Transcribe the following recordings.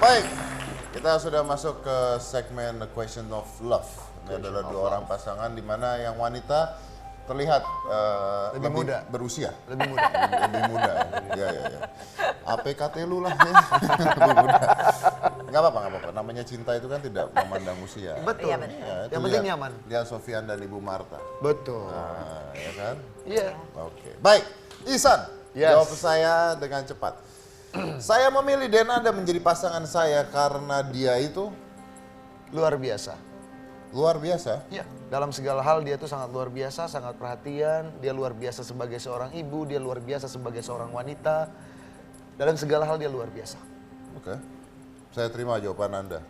Baik, kita sudah masuk ke segmen The Question of Love. Ini adalah dua orang pasangan di mana yang wanita terlihat lebih muda, berusia, lebih muda, lebih muda. Ya. APKT lu lah ya. Lebih muda. Nggak apa-apa. Namanya cinta itu kan tidak memandang usia. Betul. Iya, betul. Ya, itu Yang penting nyaman. Lihat Sofian dan Ibu Marta. Betul. Nah, ya kan? Iya. Oke. Baik, Ihsan, Yes. jawab saya dengan cepat. Saya memilih Denada menjadi pasangan saya karena dia itu Luar biasa. luar biasa. Iya. Dalam segala hal dia tuh sangat luar biasa, sangat perhatian. Dia luar biasa sebagai seorang ibu, dia luar biasa sebagai seorang wanita. Dalam segala hal dia luar biasa. Oke. Saya terima jawaban Anda.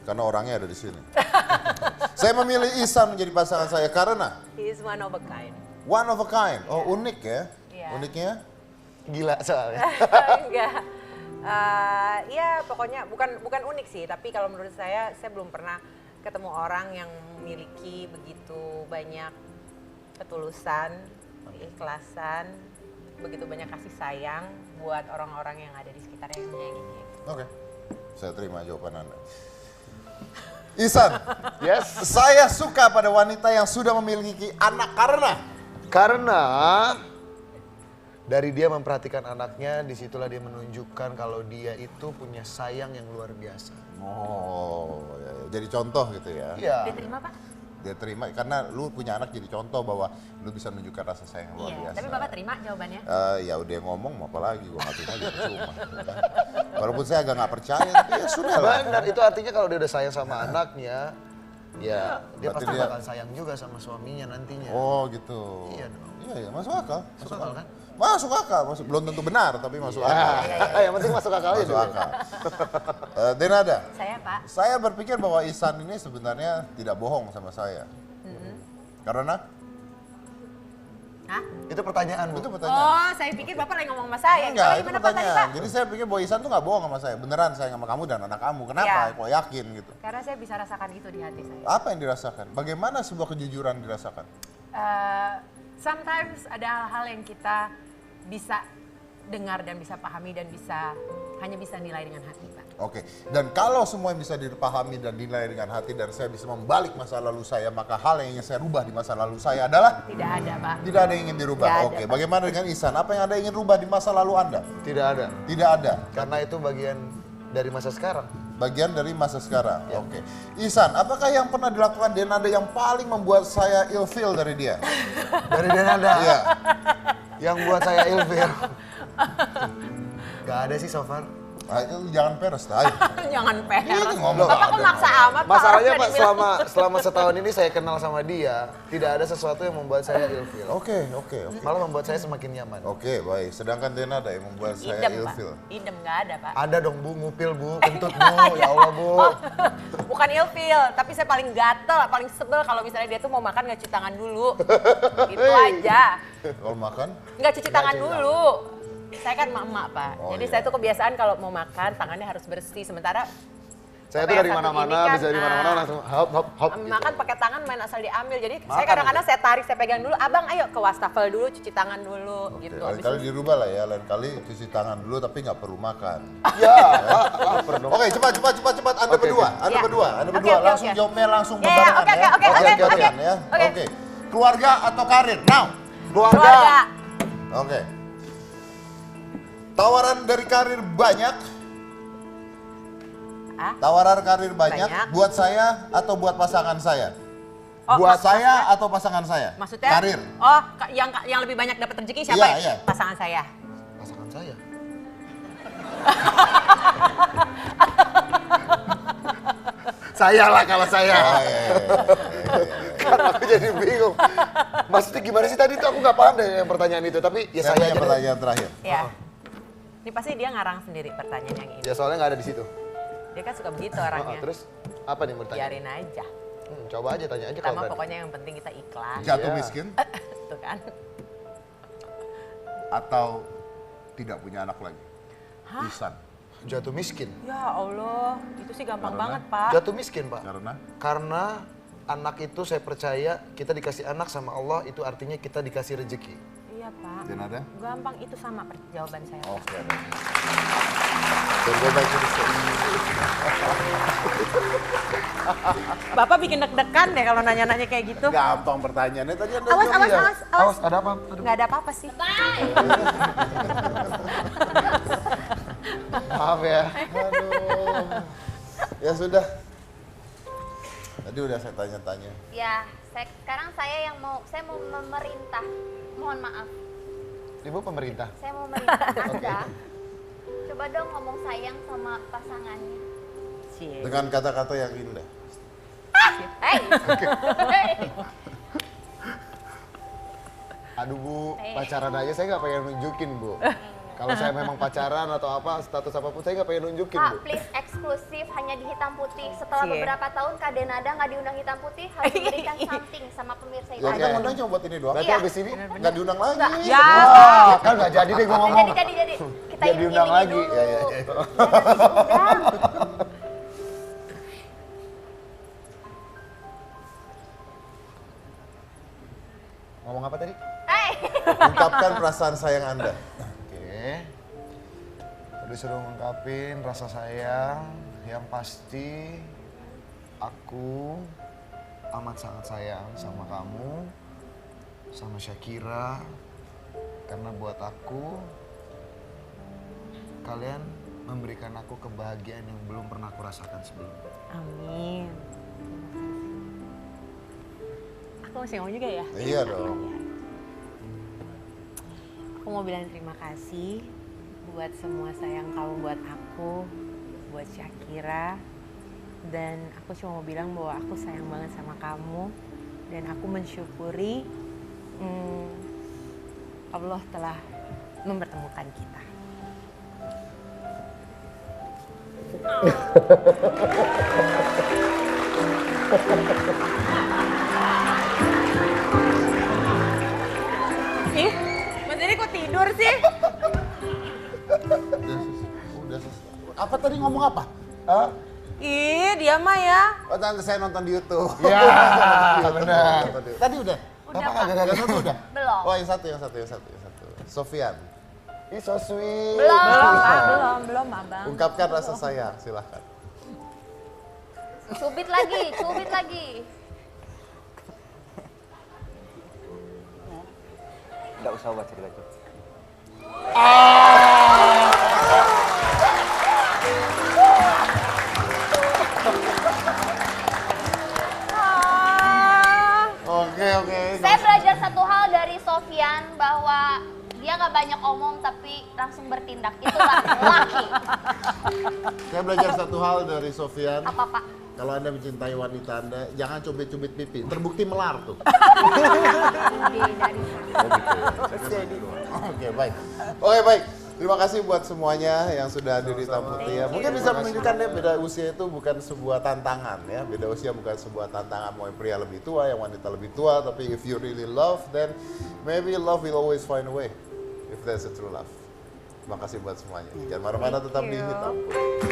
Karena orangnya ada di sini. Saya memilih Ihsan menjadi pasangan saya karena He is one of a kind. one of a kind. Oh, unik ya. Iya. Uniknya? Gila soalnya. Enggak. Ya pokoknya bukan unik sih, tapi kalau menurut saya belum pernah ketemu orang yang memiliki begitu banyak ketulusan, keikhlasan, begitu banyak kasih sayang buat orang-orang yang ada di sekitarnya yang menyayanginya. Oke. Saya terima jawaban Anda. Ihsan, Yes. saya suka pada wanita yang sudah memiliki anak Karena dari dia memperhatikan anaknya, disitulah dia menunjukkan kalau dia itu punya sayang yang luar biasa. Oh, ya. Jadi contoh gitu ya. Iya. Diterima Pak? Dia terima karena lu punya anak jadi contoh bahwa lu bisa menunjukkan rasa sayang yang luar Iya. biasa. Tapi Bapak terima jawabannya? Ya udah ngomong mau apa lagi, gue ngatain aja percuma. Walaupun saya agak nggak percaya, tapi ya sudah lah. Benar, itu artinya kalau dia udah sayang sama anaknya, ya dia Berarti pasti dia- bakal sayang juga sama suaminya nantinya. Oh gitu. Iya dong. Iya, masuk akal. Masuk akal kan? Masuk akal, belum tentu benar tapi masuk akal. Yang penting masuk akal aja Masuk dulu. akal. Denada, Saya Pak. saya berpikir bahwa Ihsan ini sebenarnya tidak bohong sama saya. Karena Hah? Itu pertanyaan, Bu. itu pertanyaan. Oh, saya pikir Bapak lagi ngomong sama saya. Enggak, itu Gimana Pak tadi Pak? pertanyaan. Jadi saya pikir bahwa Ihsan tuh nggak bohong sama saya. Beneran sayang sama kamu dan anak kamu. Kenapa? Iya. Kok yakin gitu? Karena saya bisa rasakan itu di hati saya. Apa yang dirasakan? Bagaimana sebuah kejujuran dirasakan? Sometimes ada hal-hal yang kita bisa dengar dan bisa pahami dan hanya bisa nilai dengan hati Pak. Oke, dan kalau semua yang bisa dipahami dan dinilai dengan hati dan saya bisa membalik masa lalu saya, maka hal yang ingin saya rubah di masa lalu saya adalah Tidak ada Pak. tidak ada yang ingin dirubah. Tidak ada, Oke, Pak. bagaimana dengan Ihsan? Apa yang Anda ingin rubah di masa lalu Anda? Tidak ada. Tidak ada. Karena itu bagian dari masa sekarang. Bagian dari masa sekarang. Oke. Ihsan, apakah yang pernah dilakukan Denada yang paling membuat saya ilfeel dari dia? Dari Denada. Iya. Yang buat saya ilfil. Gak ada sih so far. Ah, itu jangan peres, ayo. Jangan peres. Iya, ngomong Bapak kok ada. maksa amat Pak? Masalahnya Orang Pak, tadi bilang- selama setahun ini saya kenal sama dia, tidak ada sesuatu yang membuat saya ilfil. Oke. Malah membuat saya semakin nyaman. Oke, baik. Sedangkan Denada yang membuat saya Idem Pak. ilfeel. Idem nggak ada Pak. Ada dong Bu, ngupil Bu, kentut Bu, ya Allah Bu. Oh, bukan ilfil, tapi saya paling gatel, paling sebel kalau misalnya dia tuh mau makan nggak cuci tangan dulu. Itu aja. Kalau makan, Nggak cuci tangan dulu. Saya kan emak-emak Pak. Oh, Jadi iya. saya tuh kebiasaan kalau mau makan tangannya harus bersih. Sementara Saya Bapak tuh yang dari satu ini mana-mana, kan, bisa dari mana-mana langsung hop hop hop. gitu. makan pakai tangan main asal diambil. Jadi saya Makan kadang-kadang saya tarik, saya pegang dulu. Abang ayo ke wastafel dulu, cuci tangan dulu gitu. lain Habis kali itu- dirubah lah ya. Lain kali cuci tangan dulu tapi nggak perlu makan. Ya, lapar dong. Oke, cepat. Anda Oke, berdua, oke. Anda Ya. berdua, Oke, oke, langsung oke. jawabnya langsung Ya, berbarengan oke, ya. oke, oke, Gantian oke. ya. Oke. Oke. Keluarga atau karir? Now. Keluarga. Oke. Tawaran dari karir banyak. Ah? Tawaran karir banyak Banyak. buat saya atau buat pasangan saya? Oh, Buat maksudnya- saya atau pasangan saya? Maksudnya? Karir. Oh, yang lebih banyak dapat rezeki siapa? Iya, ya? iya. Pasangan saya. Pasangan saya. Saya lah kalau saya. Oh, iya. Kan aku jadi bingung. Maksudnya gimana sih tadi tuh aku nggak paham deh yang pertanyaan itu. Tapi ya Saya saya punya aja deh. pertanyaan terakhir. Ya. Ini pasti dia ngarang sendiri pertanyaan yang ini. Ya soalnya nggak ada di situ. Dia kan suka begitu Oh, orangnya. terus apa nih mau ditanya? Biarin aja. Coba aja tanya aja kalau Pertama berani. pokoknya yang penting kita ikhlas. Jatuh Iya. miskin Tuh kan. atau tidak punya anak lagi? Ihsan. Jatuh miskin. Ya Allah, itu sih gampang Karena? banget Pak. Jatuh miskin Pak. Karena anak itu saya percaya kita dikasih anak sama Allah itu artinya kita dikasih rezeki. Iya Pak. Dan ada? Gampang itu sama jawaban saya. Oke. Dan gue baik jadi seimbang. Bapak bikin deg-degan deh kalau nanya-nanya kayak gitu. Gampang pertanyaannya tadi Anda Awas, jawab. awas, Iya. awas, awas. Awas, ada apa? Aduh. Nggak ada apa-apa sih. Maaf ya. Aduh. Ya sudah. Tadi udah saya tanya-tanya. Ya, sekarang saya mau memerintah. Mohon maaf, Ibu pemerintah. saya mau memerintah Anda. Coba dong ngomong sayang sama pasangannya. Cie. Dengan kata-kata yang indah. Hei, Aduh Bu, Eh. pacaran aja saya nggak pengen nunjukin Bu. Kalau saya memang pacaran atau apa, status apapun saya nggak pengen nunjukin Kak, Bu. please eksklusif hanya di hitam putih. Setelah Cie. beberapa tahun Kak Denada nggak diundang hitam putih, harus memberikan something sama pemirsa Ya itu. kita ngundang cuma buat ini doang. Berarti Iya. abis ini Nggak diundang lagi. Ya. wah, kan nggak jadi deh gue ngomong. Jadi. Kita Biar diundang lagi. dulu. Ya, ya, ya. Biar diundang. Ngomong apa tadi? Hei. Ungkapkan perasaan sayang Anda. Oke. Tadi suruh ngungkapin rasa sayang yang pasti aku amat sangat sayang sama kamu, sama Syakira. Karena buat aku, kalian memberikan aku kebahagiaan yang belum pernah aku rasakan sebelumnya. Amin. Aku masih ngomong juga ya? Iya dong. Aku mau bilang terima kasih buat semua sayang kamu buat aku, buat Syakira. Dan aku cuma mau bilang bahwa aku sayang banget sama kamu. Dan aku mensyukuri Allah telah mempertemukan kita. Ih, Mas Diri kok tidur sih? Udah selesai. Apa tadi ngomong apa? Hah? Ih, dia mah ya. Oh, tante saya nonton di YouTube. Ya, benar. Tadi udah. Udah, Apa Kak. kagak Yang satu udah. Belum. Oh, yang satu. Sofian, Ih, so sweet. Belum, Abang. ungkapkan rasa sayang, silahkan. Cubit lagi. Nggak usah baca cerita. Oke. Saya belajar satu hal dari Sofyan bahwa dia nggak banyak omong tapi langsung bertindak. Itulah laki. Saya belajar satu hal dari Sofian. Apa Pak? Kalau Anda mencintai wanita Anda, jangan cubit-cubit pipi. Terbukti melar tuh. Ide dari Oke, baik. Oke, baik. Terima kasih buat semuanya yang sudah hadir di Tamu Tia. Mungkin bisa menunjukkan ya beda usia itu bukan sebuah tantangan ya. Beda usia bukan sebuah tantangan. Mau yang pria lebih tua, yang wanita lebih tua. Tapi if you really love, then maybe love will always find a way. If there's a true love. Terima kasih buat semuanya. Jangan marah-marah, tetap di Hitam Putih.